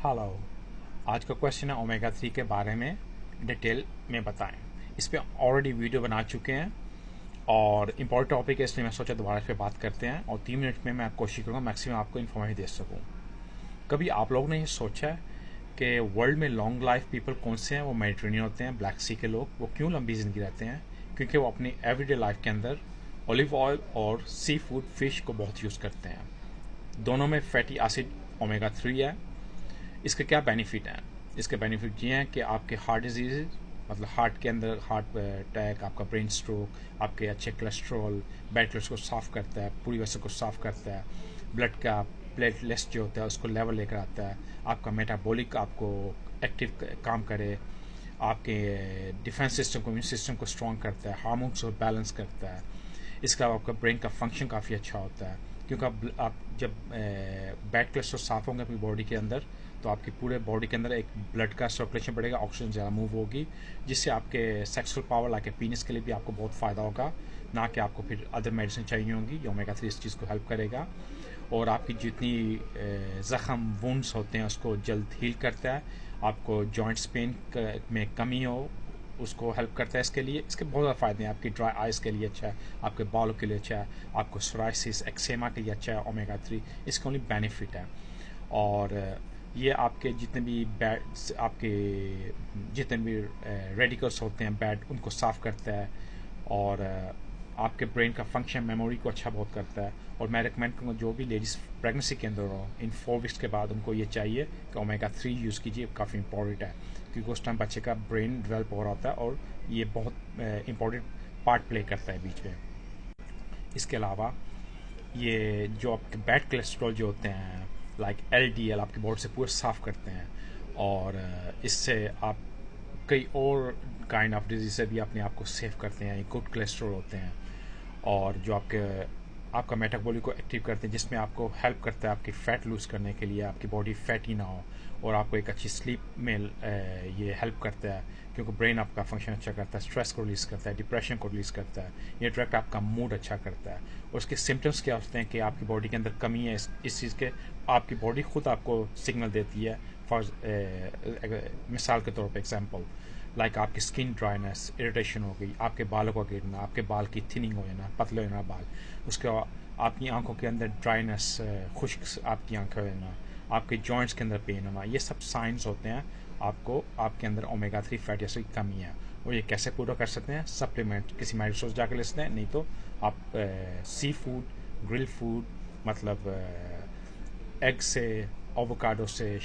Hello. आज का question है ओमेगा 3 के बारे में डिटेल में बताएं। इस पे ऑलरेडी वीडियो बना चुके हैं और इम्पोर्टेंट टॉपिक है, इसलिए मैं सोचा दोबारा इस पे बात करते हैं और 3 मिनट में मैं कोशिश करूँगा मैक्सिमम आपको इन्फॉर्मेशन दे सकूँ। कभी आप लोगों ने ये सोचा है कि वर्ल्ड में लॉन्ग लाइफ पीपल कौन से हैं? वो मेडिटेरेनियन होते हैं, ब्लैक सी के लोग। वो क्यों लंबी ज़िंदगी रहते हैं? क्योंकि वो अपनी एवरीडे लाइफ के अंदर ऑलिव ऑयल और सी फूड फिश को बहुत यूज़ करते हैं। दोनों में फैटी एसिड ओमेगा 3 है। इसके क्या बेनिफिट हैं? इसके बेनिफिट ये हैं कि आपके हार्ट डिजीज़, मतलब हार्ट के अंदर हार्ट अटैक, आपका ब्रेन स्ट्रोक, आपके अच्छे कोलेस्ट्रॉल, बैड कोलेस्ट्रॉल को साफ़ करता है, पूरी वजह को साफ़ करता है, ब्लड का प्लेटलेट्स जो होता है उसको लेवल लेकर आता है, आपका मेटाबॉलिक आपको एक्टिव काम करे, आपके डिफेंस सिस्टम को, इम्यून सिस्टम को स्ट्रॉन्ग करता है, हार्मोन्स को बैलेंस करता है। इसका आपका ब्रेन का फंक्शन काफ़ी अच्छा होता है, क्योंकि आप जब बैड कोलेस्ट्रॉल साफ़ होंगे अपनी बॉडी के अंदर तो आपकी पूरे बॉडी के अंदर एक ब्लड का सर्कुलेशन बढ़ेगा, ऑक्सीजन ज़्यादा मूव होगी, जिससे आपके सेक्सुअल पावर लाइक पीनिस के लिए भी आपको बहुत फ़ायदा होगा, ना कि आपको फिर अदर मेडिसिन चाहिए होंगी। ये ओमेगा 3 इस चीज़ को हेल्प करेगा और आपकी जितनी ज़ख़म वुंड्स होते हैं उसको जल्द हील करता है। आपको जॉइंट्स पेन में कमी हो उसको हेल्प करता है। इसके बहुत ज़्यादा फ़ायदे हैं। आपकी ड्राई आइज़ के लिए अच्छा है, आपके बालों के लिए अच्छा है, आपको सोराइसिस एक्सेमा के लिए अच्छा है ओमेगा 3। इसका ओनली बेनिफिट है। और ये आपके जितने भी रेडिकल्स होते हैं बैड, उनको साफ़ करता है और आपके ब्रेन का फंक्शन, मेमोरी को अच्छा बहुत करता है। और मैं रिकमेंड करूँगा जो भी लेडीज़ प्रेगनेंसी के अंदर हो, इन 4 वीक्स के बाद उनको ये चाहिए कि ओमेगा 3 यूज़ कीजिए। काफ़ी इंपॉर्टेंट है क्योंकि उस टाइम बच्चे का ब्रेन डेवलप हो रहा होता है और ये बहुत इंपॉर्टेंट पार्ट प्ले करता है बीच में। इसके अलावा ये जो आपके बैड कोलेस्ट्रॉल जो होते हैं लाइक LDL आपकी बॉडी से पूरा साफ़ करते हैं और इससे आप कई और काइंड ऑफ डिजीज से भी अपने आप को सेव करते हैं। गुड कोलेस्ट्रॉल होते हैं और जो आपका मेटाबॉलिक को एक्टिव करते हैं, जिसमें आपको हेल्प करता है आपकी फ़ैट लूज़ करने के लिए, आपकी बॉडी फैटी ना हो, और आपको एक अच्छी स्लीप में ये हेल्प करता है क्योंकि ब्रेन आपका फंक्शन अच्छा करता है, स्ट्रेस को रिलीज़ करता है, डिप्रेशन को रिलीज़ करता है, ये डायरेक्ट आपका मूड अच्छा करता है। और उसके सिम्टम्स क्या होते हैं कि आपकी बॉडी के अंदर कमी है इस चीज़ के, आपकी बॉडी खुद आपको सिग्नल देती है। फॉर मिसाल के तौर पर एग्जाम्पल लाइक आपकी स्किन ड्राइनेस, इरिटेशन हो गई, आपके बालों को गिरना, आपके बाल की थिनिंग हो जाना, पतले होना बाल, उसके आपकी आंखों के अंदर ड्राइनेस, खुश्क आपकी आंखें होना, आपके जॉइंट्स के अंदर पेन होना, ये सब साइंस होते हैं आपको आपके अंदर ओमेगा 3 फैटी एसिड की कमी है। और ये कैसे पूरा कर सकते हैं? सप्लीमेंट किसी मेडिकल स्टोर जाकर ले सकते हैं, नहीं तो आप सी फूड, ग्रिल फूड, मतलब एग से, एवोकाडो से,